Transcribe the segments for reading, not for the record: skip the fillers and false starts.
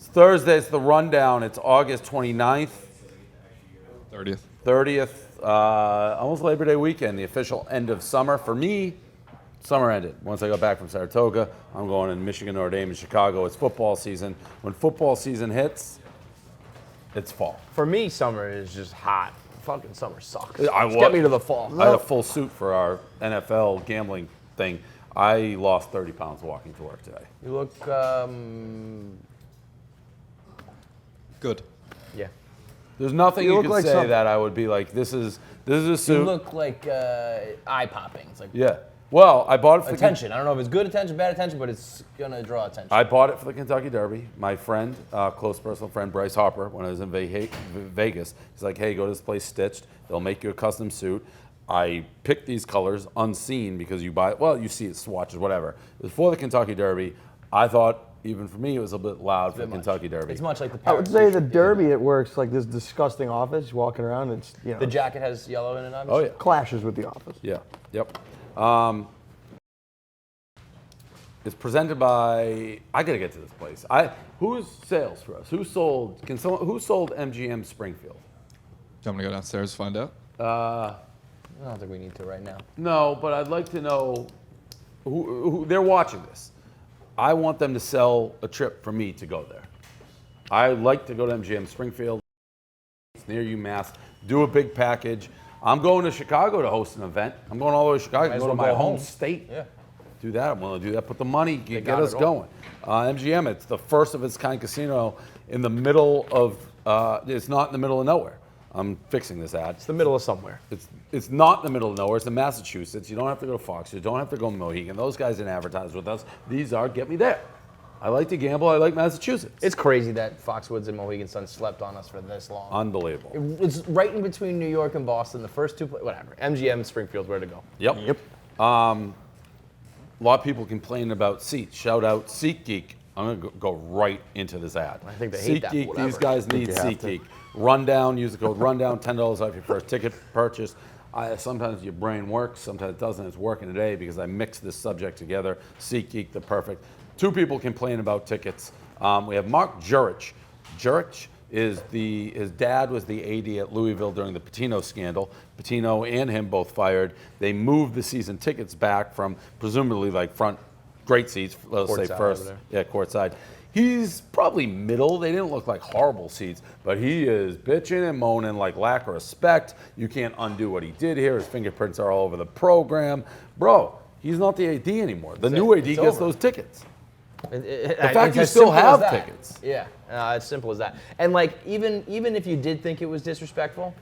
It's Thursday. It's the rundown. It's August 29th. 30th. Almost Labor Day weekend, the official end of summer. For me, summer ended. Once I got back from Saratoga, I'm going in Michigan, Notre Dame, and Chicago. It's football season. When football season hits, it's fall. For me, summer is just hot. Fucking summer sucks. Just get me to the fall. I had a full suit for our NFL gambling thing. I lost 30 pounds walking to work today. You look, good. Yeah. There's nothing you could like say that I would be like, this is a suit. You look like eye-popping. It's like Yeah. Well, I bought it for attention. I don't know if it's good attention, bad attention, but it's going to draw attention. I bought it for the Kentucky Derby. My friend, close personal friend, Bryce Harper, when I was in Vegas, he's like, hey, go to this place, Stitched. They'll make you a custom suit. I picked these colors unseen because you buy it. Well, you see it, swatches, whatever. It was for the Kentucky Derby. I thought, even for me, it was a bit loud for the Kentucky Derby. It's much like the I would Paris say the t-shirt. Derby, it works like this disgusting office walking around. It's The jacket has yellow in it, Oh, obviously. yeah. clashes with the office. Yeah. Yep. It's presented by. I gotta get to this place. Who's sales for us? Who sold MGM Springfield? Do you want me to go downstairs and find out? I don't think we need to right now. No, but I'd like to know who they're watching this. I want them to sell a trip for me to go there. I like to go to MGM Springfield. It's near UMass. Do a big package. I'm going to Chicago to host an event. I'm going all the way to Chicago. Might as Go to well my go home home. state. Yeah. Do that. I'm willing to do that. Put the money, get got us it all. going. MGM, it's the first of its kind casino in the middle of, it's not in the middle of nowhere. I'm fixing this ad. It's the middle of somewhere. It's not in the middle of nowhere. It's in Massachusetts. You don't have to go to Fox. You don't have to go to Mohegan. Those guys didn't advertise with us. These are get me there. I like to gamble. I like Massachusetts. It's crazy that Foxwoods and Mohegan Sun slept on us for this long. Unbelievable. It's right in between New York and Boston. The first two, whatever. MGM and Springfield, where to go. Yep. A lot of people complain about seats. Shout out SeatGeek. I'm going to go right into this ad. I think they hate that, SeatGeek, whatever. these guys need SeatGeek. Rundown, use the code Rundown, $10 off your first ticket purchase. Sometimes your brain works, sometimes it doesn't. It's working today because I mixed this subject together. SeatGeek, the perfect. Two people complain about tickets. We have Mark Jurich. Jurich is his dad was the AD at Louisville during the Pitino scandal. Pitino and him both fired. They moved the season tickets back from presumably like front great seats, let's say Courtside first. over there. Yeah, courtside. He's probably middle. They didn't look like horrible seats, but he is bitching and moaning like lack of respect. You can't undo what he did here. His fingerprints are all over the program. Bro, he's not the AD anymore. The new AD It's gets over. those tickets. The fact you still have tickets. Yeah, as simple as that. And like, even if you did think it was disrespectful,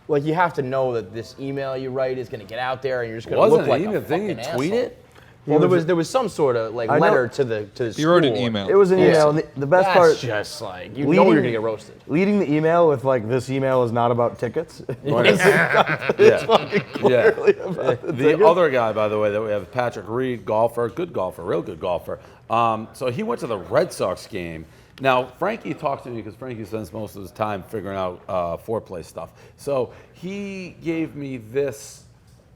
like you have to know that this email you write is going to get out there, and you're just going to look like a fucking Didn't he tweet asshole. it? Well, there was some sort of like I know. letter to the He wrote an school. email. It was an email. and The best That's part, just like you know leading- you're going to get roasted. leading the email with like, this email is not about tickets. Yeah. Clearly about the The tickets. other guy, by the way, that we have, Patrick Reed, golfer, good golfer, real good golfer. So he went to the Red Sox game. Now, Frankie talked to me because Frankie spends most of his time figuring out foreplay stuff. So he gave me this.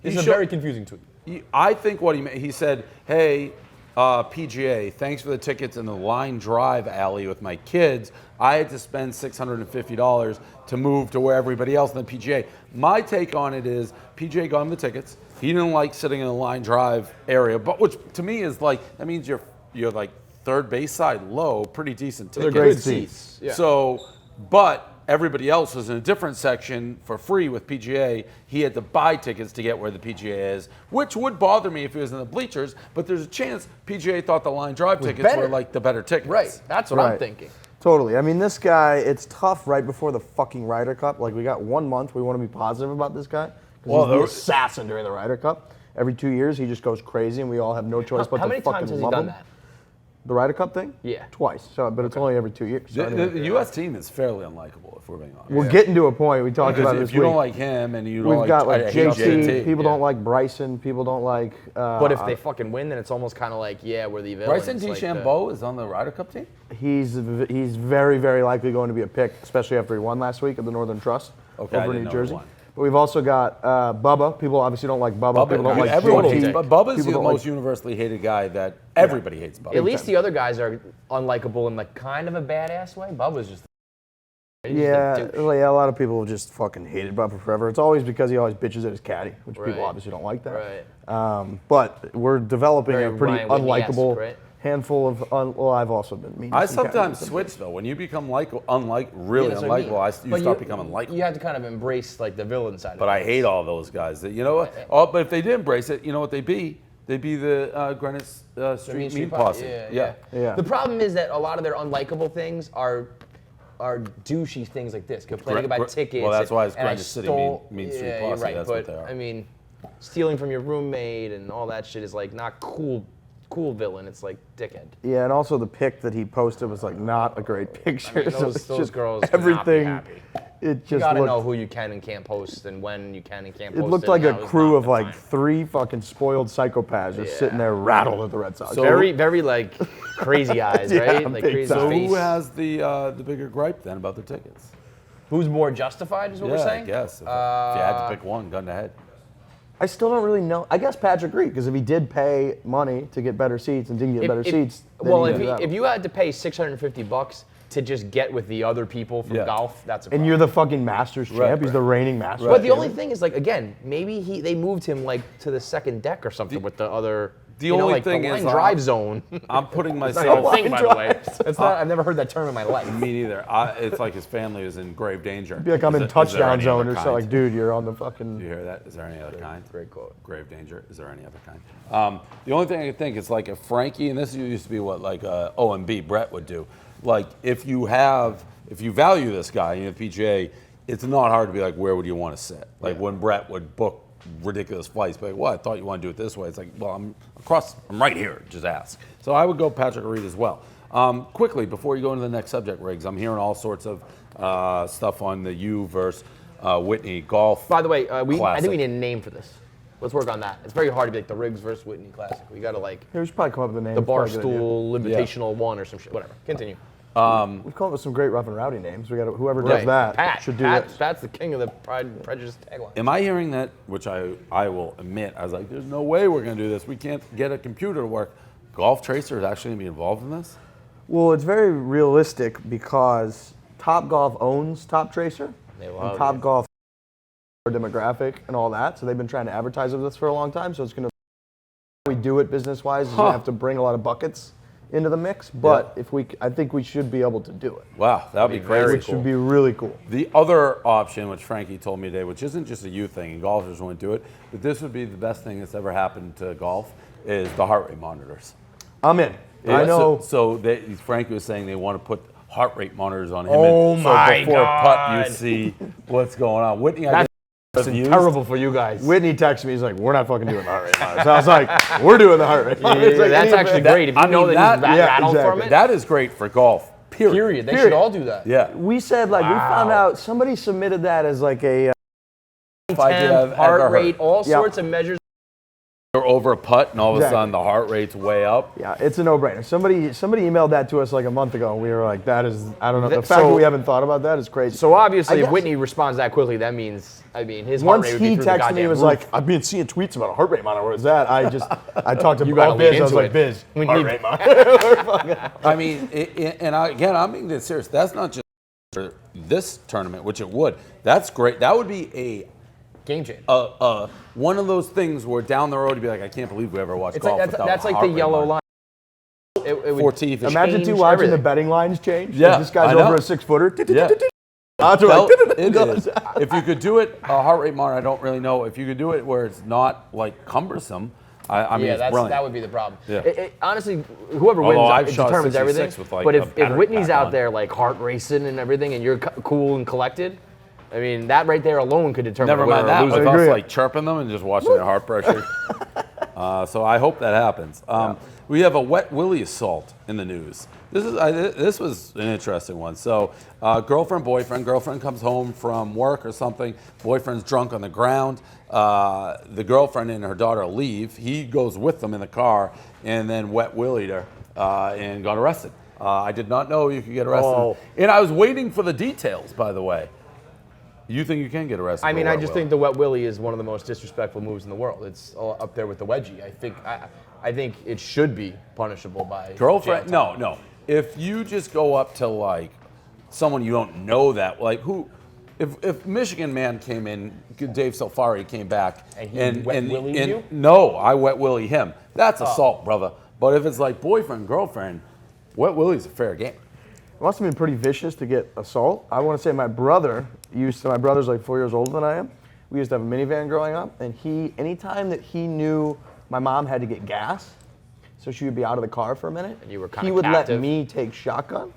It's he a showed- very confusing tweet. I think what he said, hey, PGA, thanks for the tickets in the Line Drive alley with my kids. I had to spend $650 to move to where everybody else in the PGA. My take on it is PGA got him the tickets. He didn't like sitting in the Line Drive area, but which to me is like, that means you're like third base side low, pretty decent tickets. great seats. Yeah. So, but everybody else was in a different section for free with PGA. He had to buy tickets to get where the PGA is, which would bother me if he was in the bleachers, but there's a chance PGA thought the Line Drive tickets better. were like the better tickets. Right. That's what I'm Right. thinking. Totally. I mean, this guy, it's tough right before the fucking Ryder Cup. Like, we got 1 month. We want to be positive about this guy. Well, Well, he's there- the assassin during the Ryder Cup. Every 2 years, he just goes crazy, and we all have no choice but How to many fucking times has he love done him. that? The Ryder Cup thing? Yeah. Twice. So, but it's only every 2 years. So The anyway. U.S. team is fairly unlikable, if we're being honest. We're getting to a point. We talked about Because this if you week. don't like him and you don't We've like, got like I hate JT. People yeah. don't like Bryson. People don't like. But if they fucking win, then it's almost kind of like, yeah, we're the villains. Bryson like DeChambeau is on the Ryder Cup team? he's very very likely going to be a pick, especially after he won last week at the Northern Trust Okay, I over didn't in New know he Jersey. won. We've also got Bubba. People obviously don't like Bubba. People don't like everyone JT. hates Bubba's People the don't most universally hated guy that everybody hates Bubba. At least the other guys are unlikable in like kind of a badass way. Bubba's just. Yeah, a lot of people just fucking hated Bubba forever. It's always because he always bitches at his caddy, which people obviously don't like that. Right. But we're developing Very a pretty Ryan Whitney-esque, unlikable right? handful of. Well, I've also been mean. to I some sometimes caddies. switch though. When you become really that's what I mean. unlikable, you But start becoming likable. You have to kind of embrace like the villain side. But of I hate all those guys. That, you know what? Oh, but if they did embrace it, you know what they'd be? They'd be the Greenwich Street Mean Posse. Yeah. The problem is that a lot of their unlikable things are douchey things like this, complaining about tickets. Well, that's why it's and I Greenwich City stole- Mean Street yeah, Posse. you're right, That's but what they are. I mean, stealing from your roommate and all that shit is like not cool villain. It's like dickhead. Yeah, and also the pic that he posted was like not a great picture. I mean, so those it's those just girls could not be everything. happy. It just You gotta looked, know who you can and can't post and when you can and can't post. it looked like a now is crew not of the like time. 3 fucking spoiled psychopaths just sitting there rattled at the Red Sox. So- very like crazy eyes, right? Like big crazy time. So face. who has the bigger gripe then about the tickets? Who's more justified? Is what we're Yeah, saying. I guess. If you had to pick one, gun to head. I still don't really know. I guess Patrick Reed, because if he did pay money to get better seats and didn't get better seats, then well, he if, did that. if you had to pay $650 to just get with the other people from golf, that's a problem. And you're the fucking Masters champ. Right, He's the reigning Masters But the champ. only thing is, like, again, maybe they moved him like to the second deck or something with the other. the you know, only like thing the is, line drive zone. I'm putting It's not even a myself. thing, by the way. It's not. I've never heard that term in my life. Me neither. It's like his family is in grave danger. Be like I'm in Is there touchdown any zone other or kind? something. Like, dude, you're on the Do fucking. you hear that? Is there any other kind? Great quote. Grave danger. Is there any other kind? The only thing I can think is like if Frankie, and this used to be what like OMB Brett would do. Like if you value this guy in the PGA, it's not hard to be like, where would you want to sit? Like when Brett would book ridiculous flights, but like, well, I thought you want to do it this way. It's like, well, I'm right here. Just ask. So I would go Patrick Reed as well. Quickly before you go into the next subject, Riggs, I'm hearing all sorts of stuff on the U versus Whitney golf. By the way, I think Classic. we need a name for this. Let's work on that. It's very hard to be like the Riggs versus Whitney Classic. We got to like Yeah, we should probably come up with a name. the It's probably a good idea. Barstool Invitational One or some shit. Whatever. Continue. We've come up with some great rough and rowdy names. We got whoever does that Pat. should do Pat's, it. Pat's the king of the Pride and Prejudice tagline. Am I hearing that, which I will admit, I was like, there's no way we're going to do this. We can't get a computer to work. Golf Tracer is actually going to be involved in this? Well, it's very realistic because Top Golf owns Top Tracer. They and love Top you. Golf demographic and all that. So they've been trying to advertise with us for a long time. So it's going to we do it business-wise. Is we have to bring a lot of buckets into the mix. But I think we should be able to do it. Wow, that would be crazy. Which should be really cool. The other option, which Frankie told me today, which isn't just a youth thing, and golfers won't do it, but this would be the best thing that's ever happened to golf, is the heart rate monitors. I'm in. I know. So Frankie was saying they want to put heart rate monitors on him. Oh and my so before a putt, God. you see what's going on. Whitney, I That's guess, used. terrible for you guys. Whitney texted me. He's like, "We're not fucking doing the heart rate monitor." So I was like, "We're doing the heart rate monitor." It's Yeah, like, that's any- actually great. If you I know mean, that he's that- yeah, rattled exactly. from it. That is great for golf, period. They should all do that. Yeah. We said we found out somebody submitted that as like a. If I did Temp, have heart ever rate, all Yeah. sorts of measures. You're over a putt, and all of a Exactly. sudden the heart rate's way up. Yeah, it's a no-brainer. Somebody emailed that to us like a month ago, and we were like, "That is, I don't know." The That- fact so- that we haven't thought about that is crazy. So obviously, I if guess- Whitney responds that quickly, that means, his heart once rate would be he through the texted me, goddamn and was roof. like, "I've been seeing tweets about a heart rate monitor." What is that? I talked to You gotta all Biz. lean I was into like, it. "Biz, We heart need- rate monitor." I mean, again, I'm being this serious. That's not just for this tournament, which it would. That's great. That would be game changer. one of those things where down the road you'd be like, I can't believe we ever watched It's golf like, without that's a like heart the rate yellow monitor. line. It would Fortief. Imagine too change watching everything. the betting lines change. Yeah, Like, this guy's I know. over a 6-footer. Yeah. Odds are Well, like, it is. If you could do it, a heart rate monitor, I don't really know. If you could do it where it's not like cumbersome, I mean, Yeah, it's brilliant. that would be the problem. Yeah. Honestly, whoever Although wins, I've it shot determines 66 everything. with, like, But a if battery Whitney's pack out on. there like heart racing and everything, and you're cool and collected, I mean, that right there alone could determine Never a winner mind or that. loser. With us agree. like chirping them and just watching their heart pressure. So I hope that happens. We have a wet willy assault in the news. This was an interesting one. So girlfriend comes home from work or something. Boyfriend's drunk on the ground. The girlfriend and her daughter leave. He goes with them in the car and then wet willied her and got arrested. I did not know you could get arrested. Oh. And I was waiting for the details, by the way. You think you can get arrested? I for mean, a I wet just willy? think the wet willy is one of the most disrespectful moves in the world. It's up there with the wedgie. I think it should be punishable by Girlfriend? jail time. No. If you just go up to like someone you don't know that, like who, if Michigan man came in, Dave Safari came back And he wet willied you? No, I wet willy him. That's assault, brother. But if it's like boyfriend, girlfriend, wet willy's a fair game. It must have been pretty vicious to get assault. I want to say my brother's like 4 years older than I am. We used to have a minivan growing up, and anytime that he knew my mom had to get gas, so she would be out of the car for a minute, And you were kinda he would captive. let me take shotgun,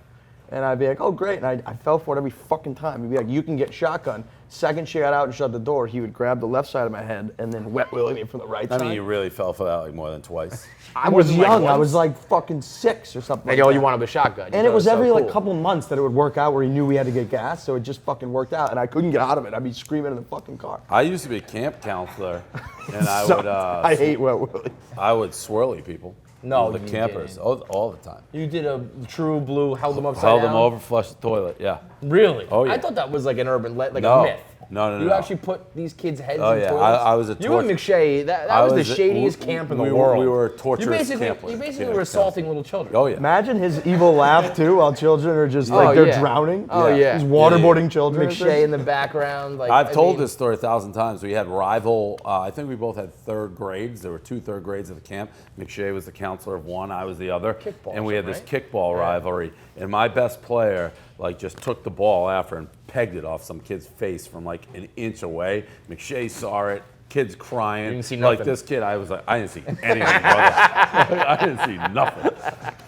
and I'd be like, oh great, and I fell for it every fucking time. He'd be like, you can get shotgun. Second she got out and shut the door, he would grab the left side of my head and then wet willy me from the right I side. mean, you really fell for that like more than twice. I was wasn't like young. I once. was like fucking 6 or something. And like oh, that. you wanted a shotgun. You And it thought was so every like cool. couple months that it would work out where he knew we had to get gas, so it just fucking worked out, and I couldn't get out of it. I'd be screaming in the fucking car. I used to be a camp counselor, and I So- would I hate wet willy. I would swirly people. No, the you campers didn't. all the time. You did a true blue, held them upside Held down. them over, flushed the toilet. Yeah. Really? Oh, yeah. I thought that was like an urban, like No. a myth. No. You actually put these kids' heads Oh, in yeah. toilets? I was a You and torch- McShay, that I was the was a- shadiest we- camp in we the were- world. we were torturous You camp basically camp were assaulting little children. Oh yeah. Imagine his evil laugh too, while children are just Oh, like they're yeah. drowning. Oh, yeah. He's waterboarding Yeah. children. McShay in the background. Like, I've I told mean, this story 1,000 times. We had rival. I think we both had third grades. There were 2 third grades at the camp. McShay was the counselor of one. I was the other. Kickball, and we had this right? kickball rivalry. And my best player like just took the ball after and pegged it off some kid's face from like an inch away. McShay saw it. Kids crying. You didn't see like nothing. this kid, I was like, I didn't see anything, brother. I didn't see nothing.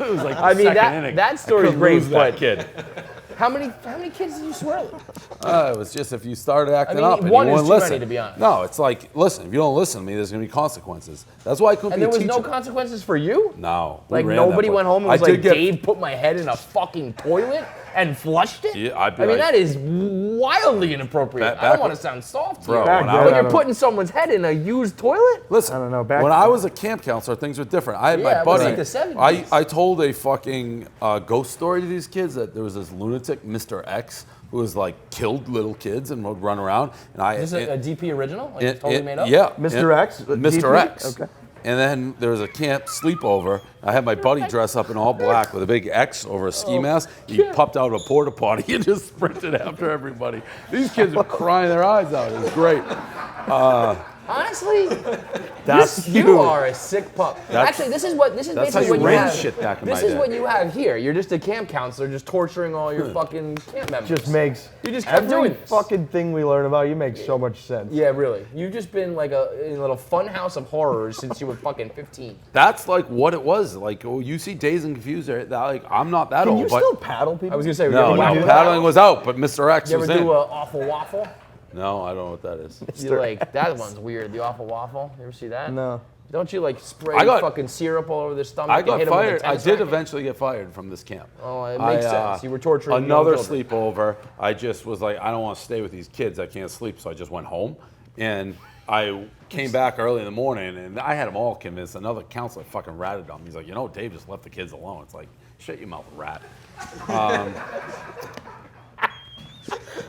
It was like the I mean, second that- inning. that story's I couldn't great, lose that but- kid. how many kids did you swirl? It was just if you started acting mean, up and one you is wouldn't too listen. many, to be honest. No, it's like, listen, if you don't listen to me, there's going to be consequences. That's why I couldn't And be there a was teacher. no consequences for you? No. we Like ran that, nobody but went home and I was did like, get- Dave put my head in a fucking toilet and flushed it? Yeah, I'd be I mean, like- that is wildly inappropriate. Back- I don't back want when- to sound soft to Bro, you. when I But was- you're putting someone's head in a used toilet? Listen, I don't know, back when then- I was a camp counselor, things were different. I had Yeah, my it was buddy. like the 70s. I told a fucking ghost story to these kids that there was this lunatic, Mr. X, who was like killed little kids and would run around. And I Is this a DP original? Like it- totally it- made up? Yeah. Mr. X? Mr. DP? X. Okay. And then there was a camp sleepover. I had my buddy dress up in all black with a big X over a ski mask. He popped out of a porta potty and just sprinted after everybody. These kids were crying their eyes out. It was great. Honestly, That's you you. are a sick pup. Actually, this is that's basically how you what you ran have. shit back in This my is day. what you have here. You're just a camp counselor, just torturing all your fucking camp members. Just makes You just kept every doing this. fucking thing we learn about you makes so much sense. Yeah, really. You've just been like in a little fun house of horrors since you were fucking 15. That's like what it was. Like, oh, you see Days and Confused. Like, I'm not that Can old, you but still paddle people? I was gonna say, no, you ever no, do paddling was out, but Mr. X You was ever in. do an awful waffle? No, I don't know what that is. You like that one's weird. The awful waffle. You ever see that? No. Don't you like spray I got- fucking syrup all over their stomach? I and got hit 'em with a fired. I tennis did racket? eventually get fired from this camp. Oh, it makes sense. You were torturing another young children. sleepover. I just was like, I don't want to stay with these kids. I can't sleep, so I just went home. And I came back early in the morning, and I had them all convinced. Another counselor fucking ratted on me. He's like, Dave just left the kids alone. It's like, shut your mouth, rat.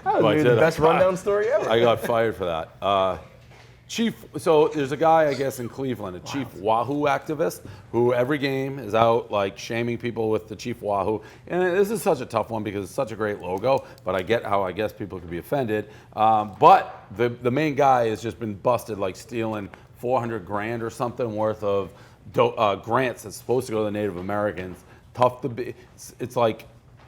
That I was the did. best rundown story ever. I got fired for that. So there's a guy, I guess, in Cleveland, a Chief Wahoo activist, who every game is out like shaming people with the Chief Wahoo. And this is such a tough one because it's such a great logo, but I get how I guess people could be offended. But the main guy has just been busted like stealing 400 grand or something worth of grants that's supposed to go to the Native Americans. Tough to be. It's like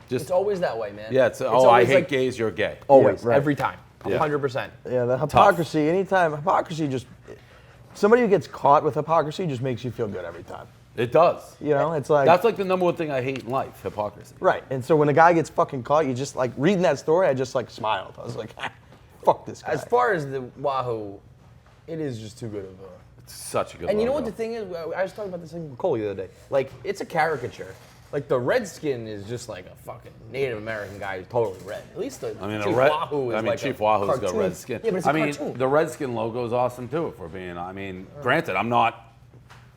just. It's always that way, man. Yeah, I always hate like- gays, you're gay. Always, Yeah, right. every time, Yeah. 100%. Yeah, the hypocrisy. Anytime hypocrisy, just somebody who gets caught with hypocrisy just makes you feel good every time. It does. You know, it's like That's like the number one thing I hate in life, hypocrisy. right. And so when a guy gets fucking caught, you just like reading that story. I just like smiled. I was like, fuck this guy. As far as the Wahoo, it is just too good of a. It's such a good And you know what logo. the thing is? I was talking about this in Cole the other day. Like, it's a caricature. Like, the Redskin is just like a fucking Native American guy who's totally red. At least the Chief Wahoo is like Chief a Wahoo's got cartoon. red skin. Yeah, but it's a I mean, cartoon. the Redskin logo is awesome too. If we're being, granted, I'm not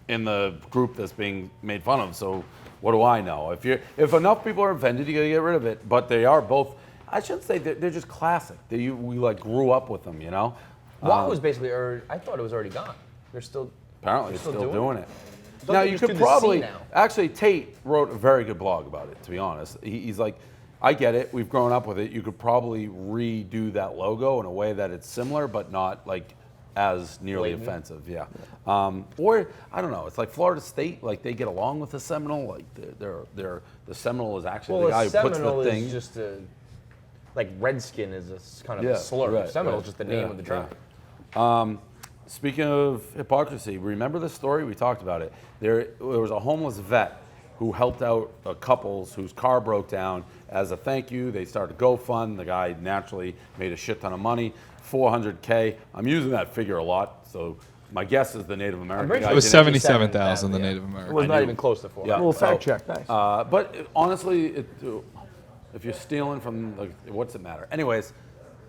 in the group that's being made fun of, so what do I know? If enough people are offended, you gotta get rid of it. But they are both. I shouldn't say they're just classic. We like grew up with them, you know. Wahoo's basically, I thought it was already gone. They're still. Apparently, it's still doing it. Don't Now they you just could do the C probably now? actually Tate wrote a very good blog about it. To be honest, he's like, I get it. We've grown up with it. You could probably redo that logo in a way that it's similar, but not like as nearly Blatant. offensive. Yeah. Or I don't know. It's like Florida State. Like they get along with the Seminole. Like the Seminole is actually the guy who puts the Seminole thing. is just a, like Redskin is a kind of Yeah, a slur. right, Seminole right. is just the name Yeah, of the tribe. Speaking of hypocrisy, remember the story? We talked about it. There was a homeless vet who helped out couples whose car broke down. As a thank you, they started GoFund. The guy naturally made a shit ton of money, $400K. I'm using that figure a lot, so my guess is the Native American pretty guy It was didn't- 77,000, the yeah. Native It American. was I not knew. even close to 4. Yeah. A little So, fact check, nice. But honestly, if you're stealing from, like, what's it matter? Anyways,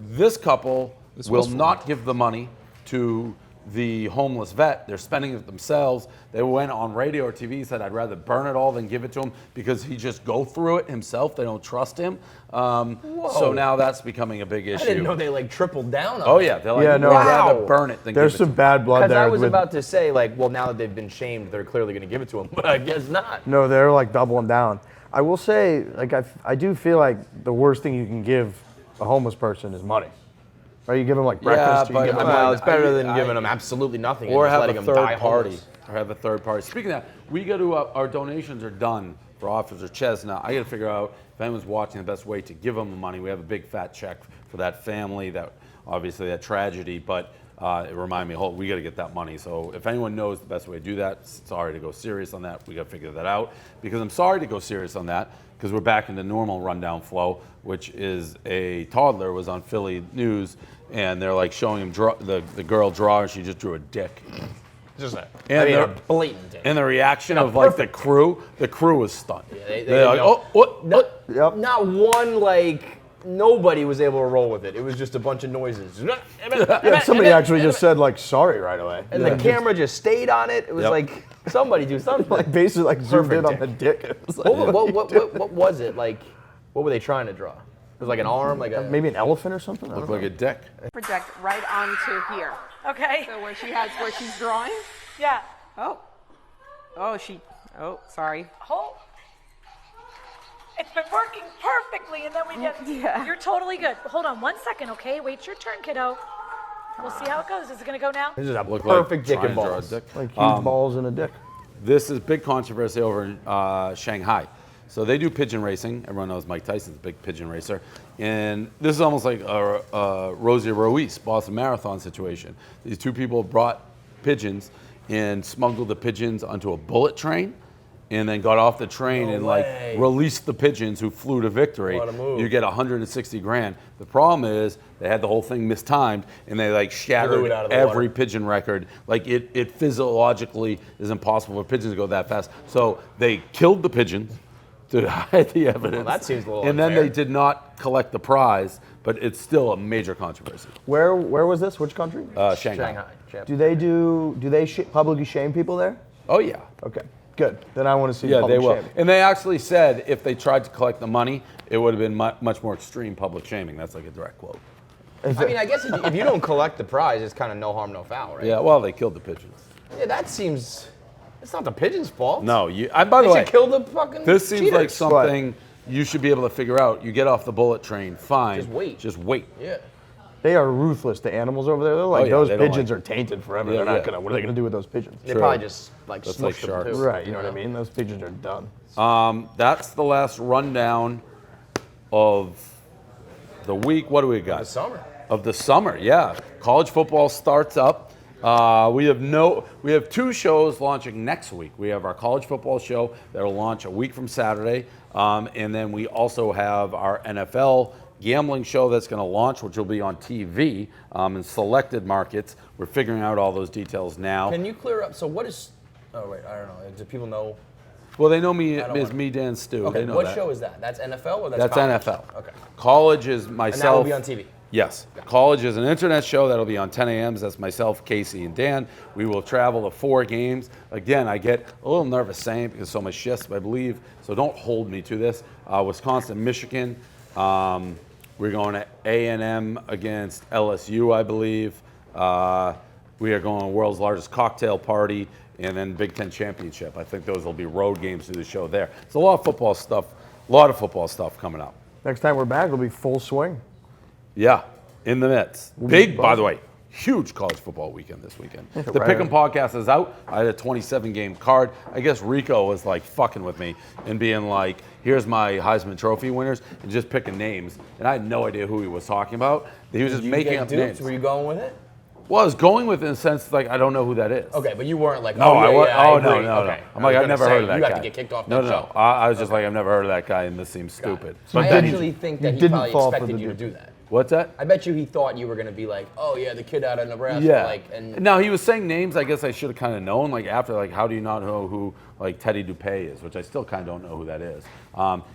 this couple This will was for not give the money to the homeless vet. They're spending it themselves. They went on radio or TV, said, I'd rather burn it all than give it to him because he just go through it himself. They don't trust him. So now that's becoming a big issue. I didn't know they like tripled down on Oh it. yeah, they're like, Yeah, no. we'd rather Wow. burn it than There's give it some to him. bad blood Because there. I was with- about to say, like, well, now that they've been shamed, they're clearly going to give it to them, but I guess not. No, they're like doubling down. I will say, like, I do feel like the worst thing you can give a homeless person is money. Right? You give them like breakfast. but you give them I Well, mean, it's better than I- giving them absolutely nothing and Or just have letting a them die third party. homeless. Or have a third party. Speaking of that, we go to our donations are done for Officer Chestnut. I got to figure out if anyone's watching the best way to give them the money. We have a big fat check for that family, that obviously that tragedy, but it reminded me, we got to get that money. So if anyone knows the best way to do that, sorry to go serious on that. We got to figure that out because I'm sorry to go serious on that because we're back into normal rundown flow, which is a toddler was on Philly News and they're like showing him the girl draw and she just drew a dick. Just a, And I mean, they're- a blatant thing. And the reaction of like the crew was stunned. Yeah, they They're like, didn't know. oh, what? Not, Yep. not one, like, nobody was able to roll with it. It was just a bunch of noises. Yeah, somebody actually just said like sorry right away. And the camera just stayed on it. It was Yep. like, somebody do something. like basically like zoomed Perfect in on dick. the dick. It was like, What was it? Like, what were they trying to draw? It was like an arm, like a... maybe an elephant or something. I Looked don't like a dick. Project right onto here. Okay. So where she's drawing. Yeah. Oh, sorry. Hold. It's been working perfectly, and then we get. Yeah. You're totally good. Hold on 1 second, okay? Wait your turn, kiddo. We'll see how it goes. Is it gonna go now? This is a Looked perfect dick trying and to draw a balls. dick. know. Like huge balls and a dick. This is big controversy over in Shanghai. So they do pigeon racing. Everyone knows Mike Tyson's a big pigeon racer. And this is almost like a Rosie Ruiz Boston Marathon situation. These two people brought pigeons and smuggled the pigeons onto a bullet train and then got off the train and way. like released the pigeons who flew to victory. What a move. You get 160 grand. The problem is they had the whole thing mistimed and they like Blew shattered it out of the every water. pigeon record. Like it physiologically is impossible for pigeons to go that fast. So they killed the pigeons to hide the evidence. that seems a little And then unfair. they did not collect the prize, but it's still a major controversy. Where was this? Which country? Shanghai. Shanghai. Yep. Do they publicly shame people there? Oh yeah. Okay, good. Then I want to see Yeah, public they will. shaming. And they actually said if they tried to collect the money, it would have been much more extreme public shaming. That's like a direct quote. I mean, I guess if you don't collect the prize, it's kind of no harm, no foul, right? Yeah, well, they killed the pigeons. Yeah, that seems... It's not the pigeon's fault. No, by the They way, should kill the fucking this seems like cheaters. something you should be able to figure out. You get off the bullet train, fine. Just wait. Just wait. Yeah. They are ruthless. The animals over there. They're like yeah, those they don't pigeons like- are tainted forever. Yeah, They're not yeah. gonna. What are they gonna do with those pigeons? They True. probably just like That's smushed like them sharks. too. Right. You know Yeah. what I mean? Those pigeons are done. That's the last rundown of the week. What do we got? The summer. Of the summer, yeah. College football starts up. We have two shows launching next week. We have our college football show that'll launch a week from Saturday, and then we also have our NFL gambling show that's going to launch, which will be on TV in selected markets. We're figuring out all those details now. Can you clear up? So what is? Oh wait, I don't know. Do people know? Well, they know me don't as wanna- me, Dan Stew. Okay, They know what that. show is that? That's NFL or That's college? NFL. Okay. College is myself. And that will be on TV. Yes. College is an internet show that'll be on 10 a.m. That's myself, Casey, and Dan. We will travel to 4 games. Again, I get a little nervous saying it because so much shifts, I believe. So don't hold me to this. Wisconsin, Michigan, We're going to A&M against LSU, I believe. We are going to world's largest cocktail party, and then Big Ten championship. I think those will be road games through the show there. It's a lot of football stuff coming up. Next time we're back, it'll be full swing. Yeah, in the midst. Big, by the way, huge college football weekend this weekend. The Pick'em podcast is out. I had a 27-game card. I guess Rico was like fucking with me and being like, here's my Heisman Trophy winners, and just picking names. And I had no idea who he was talking about. He was just making up names. Were you going with it? Well, I was going with it in a sense like I don't know who that is. Okay, but you weren't like, No, I agree. No. Okay. I'm like, I've never heard of that guy. You have to get kicked off No, that show. I was just like, I've never heard of that guy, and this seems stupid. I actually think that he didn't probably fall for expected the you to dude. do that. What's that? I bet you he thought you were going to be like, oh yeah, the kid out of Nebraska. Yeah. Like, and Now he was saying names. I guess I should have kind of known. Like after, like, how do you not know who like Teddy Dupay is? Which I still kind of don't know who that is.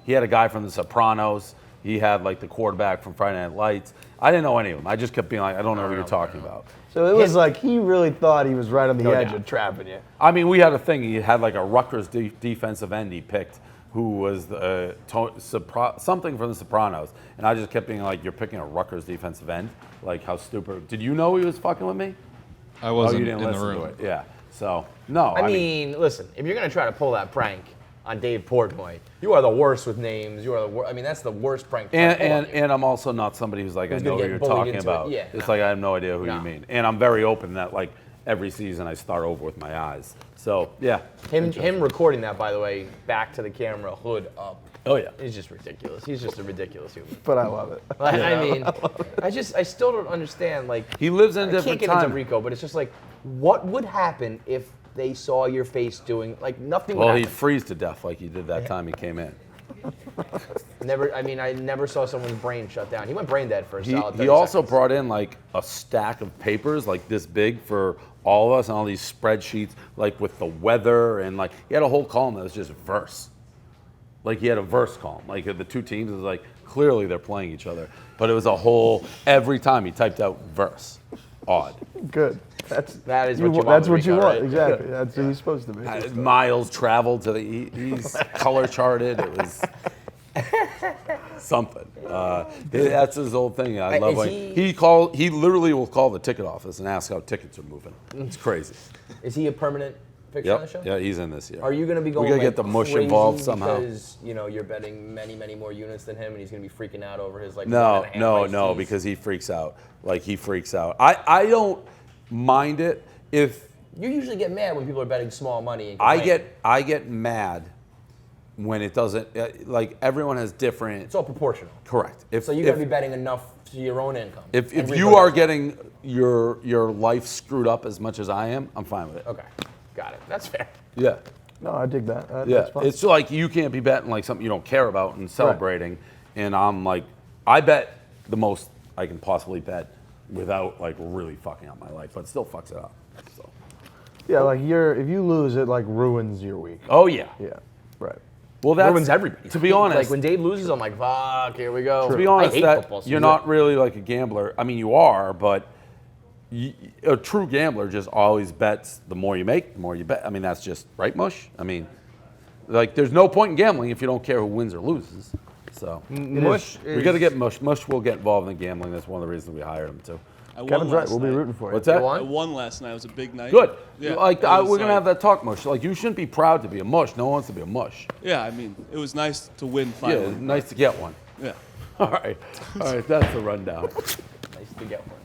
He had a guy from The Sopranos. He had like the quarterback from Friday Night Lights. I didn't know any of them. I just kept being like, I don't know who you're talking about. So it was like he really thought he was right on the edge doubt. of trapping you. I mean, we had a thing. He had like a Rutgers defensive end he picked, who was something from The Sopranos, and I just kept being like, "You're picking a Rutgers defensive end? Like, how stupid? Did you know he was fucking with me? I wasn't you didn't in the listen room. to it. Yeah. So no. I mean, listen, if you're going to try to pull that prank on Dave Portnoy, you are the worst with names. You are the worst. I mean, that's the worst prank. And I'm also not somebody who's like, I know gonna who get you're bullied talking into it. about. Yeah, It's no. like I have no idea who No. you mean. And I'm very open that like every season I start over with my eyes. So yeah. Him recording that, by the way, back to the camera, hood up. Oh yeah. He's just ridiculous. He's just a ridiculous human. But I love it. Like, I mean, I still don't understand. Like, He lives in a I different can't get into time. Rico, but it's just like, what would happen if they saw your face doing like nothing? Well, would he'd happen. freeze to death like he did that time he came in. Never. I mean, I never saw someone's brain shut down. He went brain dead for a solid 30 He also seconds. brought in like a stack of papers like this big for all of us and all these spreadsheets like with the weather and like he had a whole column that was just verse. Like he had a verse column. Like the two teams was like clearly they're playing each other, but it was a whole every time he typed out verse. Odd. Good. That is what you want. That's with what you Rico, want. right? Exactly. That's who he's supposed to be. Miles traveled to the he's color charted. It was something. That's his old thing. I love Is when he- he literally will call the ticket office and ask how tickets are moving. It's crazy. Is he a permanent fixture on the show? Yeah, he's in this year. Are you going to be going? We gotta like, get the mush crazy involved somehow. Because you're betting many more units than him, and he's going to be freaking out over his like. No, 1.5 no, iced no, teas? because he freaks out. Like he freaks out. I don't mind it if You usually get mad when people are betting small money. And I complain. get mad when it doesn't like everyone has different. It's all proportional. Correct. If So you got to be betting enough to your own income. if Everybody you are else. getting your life screwed up as much as I am, I'm fine with it. Okay, got it. That's fair. Yeah. No, I dig that. Yeah, That's fun. it's like you can't be betting like something you don't care about and celebrating. And I'm like, I bet the most I can possibly bet without like really fucking up my life, but it still fucks it up. So. Yeah, like if you lose, it like ruins your week. Oh yeah. Yeah, right. Well, that's Ruins everybody. To be honest, like when Dave loses, I'm like, fuck, here we go. to be honest, I hate that football. So you're not really like a gambler. I mean, you are, but a true gambler just always bets. The more you make, the more you bet. I mean, that's just right, Mush. I mean, like there's no point in gambling if you don't care who wins or loses. So Mush. we got to get Mush. Mush will get involved in gambling. That's one of the reasons we hired him too. I won Kevin's right. last We'll be night. rooting for you. What's that? won? I won last night. It was a big night. Good. Yeah. Like it was, we're gonna have that talk, Mush. Like you shouldn't be proud to be a Mush. No one wants to be a Mush. Yeah, I mean, it was nice to win Yeah, finally. nice to get one. Yeah. All right. That's the rundown. Nice to get one.